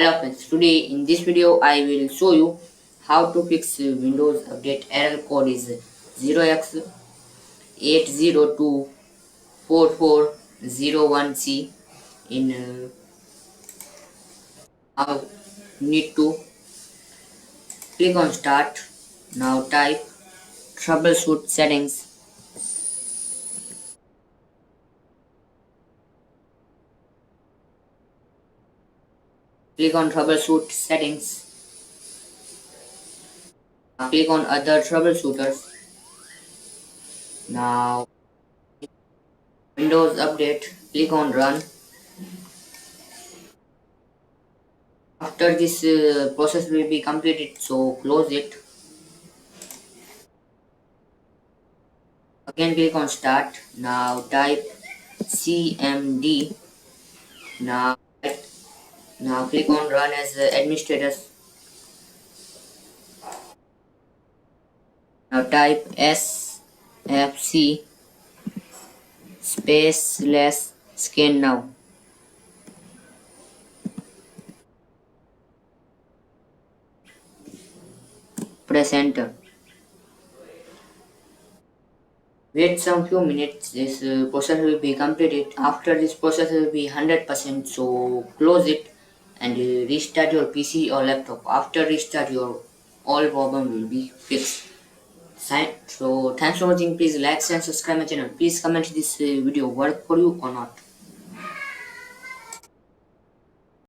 Hello friends, today in this video I will show you how to fix Windows Update error code is 0x8024401c in now need to click on start. Now type troubleshoot settings. Click on troubleshoot settings. Now click on other troubleshooters. Now Windows Update, click on run. After this process will be completed, so close it. Again click on start. Now type cmd. Now now click on run as administrators. Now type sfc spaceless scan now. Press enter. Wait some few minutes. This process will be completed. After this process will be 100%. So close it and restart your PC or laptop. After restart, your all problem will be fixed. So thanks for watching. Please like and subscribe my channel. Please comment this video work for you or not.